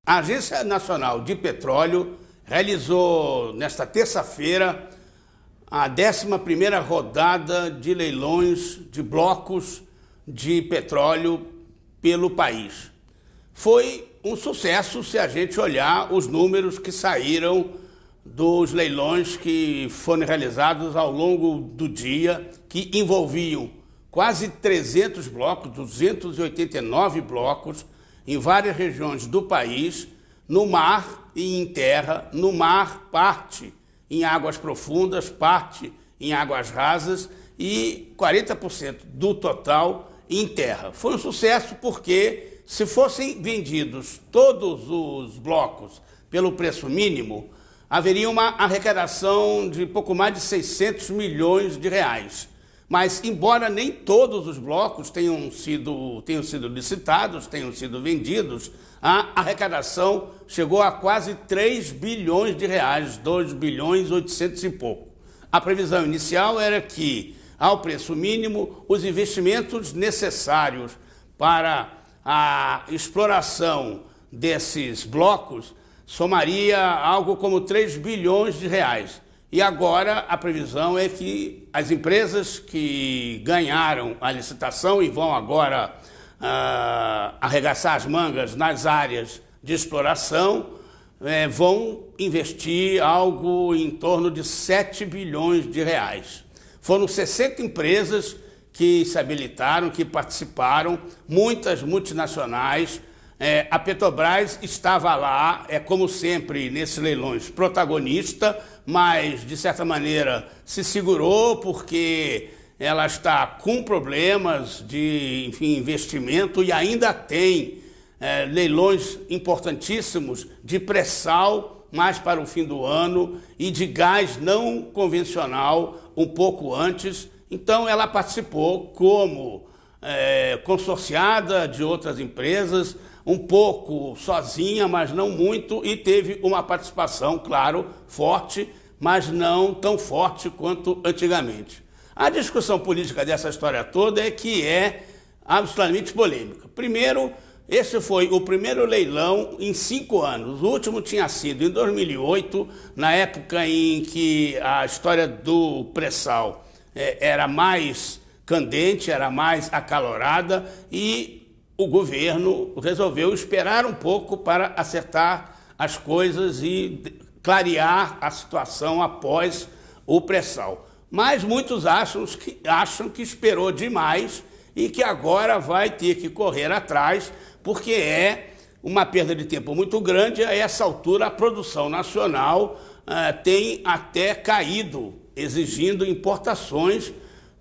A Agência Nacional de Petróleo realizou nesta terça-feira a 11ª rodada de leilões de blocos de petróleo pelo país. Foi um sucesso se a gente olhar os números que saíram dos leilões que foram realizados ao longo do dia, que envolviam quase 300 blocos, 289 blocos, em várias regiões do país, no mar e em terra. No mar, parte em águas profundas, parte em águas rasas e 40% do total em terra. Foi um sucesso porque, se fossem vendidos todos os blocos pelo preço mínimo, haveria uma arrecadação de pouco mais de 600 milhões de reais. Mas, embora nem todos os blocos tenham sido licitados, tenham sido vendidos, a arrecadação chegou a quase 3 bilhões de reais, 2 bilhões 800 e pouco. A previsão inicial era que, ao preço mínimo, os investimentos necessários para a exploração desses blocos somaria algo como 3 bilhões de reais. E agora a previsão é que as empresas que ganharam a licitação e vão agora arregaçar as mangas nas áreas de exploração vão investir algo em torno de 7 bilhões de reais. Foram 60 empresas que se habilitaram, que participaram, muitas multinacionais. A Petrobras estava lá, como sempre nesses leilões, protagonista, mas de certa maneira se segurou porque ela está com problemas de investimento e ainda tem leilões importantíssimos de pré-sal mais para o fim do ano e de gás não convencional um pouco antes. Então ela participou como consorciada de outras empresas, um pouco sozinha, mas não muito, e teve uma participação, claro, forte, mas não tão forte quanto antigamente. A discussão política dessa história toda é que é absolutamente polêmica. Primeiro, esse foi o primeiro leilão em 5 anos. O último tinha sido em 2008, na época em que a história do pré-sal era mais candente, era mais acalorada, e o governo resolveu esperar um pouco para acertar as coisas e clarear a situação após o pré-sal. Mas muitos acham que esperou demais e que agora vai ter que correr atrás, porque é uma perda de tempo muito grande. A essa altura, a produção nacional tem até caído, exigindo importações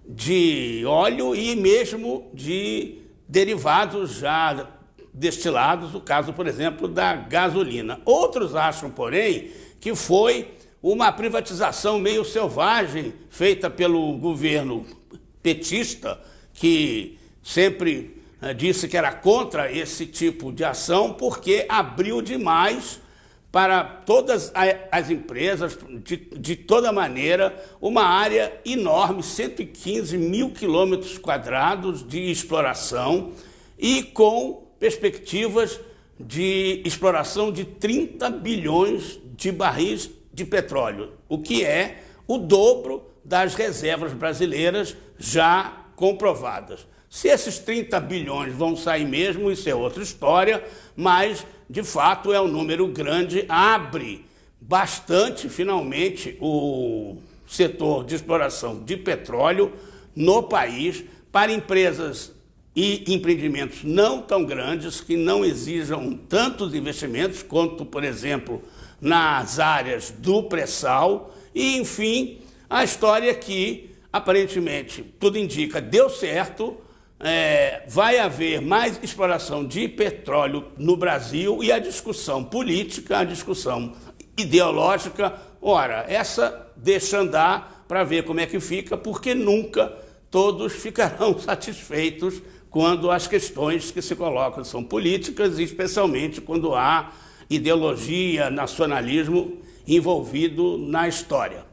de óleo e mesmo de derivados já destilados, o caso, por exemplo, da gasolina. Outros acham, porém, que foi uma privatização meio selvagem feita pelo governo petista, que sempre disse que era contra esse tipo de ação, porque abriu demais para todas as empresas, de toda maneira, uma área enorme, 115 mil quilômetros quadrados de exploração e com perspectivas de exploração de 30 bilhões de barris de petróleo, o que é o dobro das reservas brasileiras já comprovadas. Se esses 30 bilhões vão sair mesmo, isso é outra história, mas, de fato, é um número grande, abre bastante, finalmente, o setor de exploração de petróleo no país para empresas e empreendimentos não tão grandes, que não exijam tantos investimentos quanto, por exemplo, nas áreas do pré-sal. E, enfim, a história que, aparentemente, tudo indica, deu certo. Vai haver mais exploração de petróleo no Brasil, e a discussão política, a discussão ideológica, ora, essa deixa andar para ver como é que fica, porque nunca todos ficarão satisfeitos quando as questões que se colocam são políticas, e especialmente quando há ideologia, nacionalismo envolvido na história.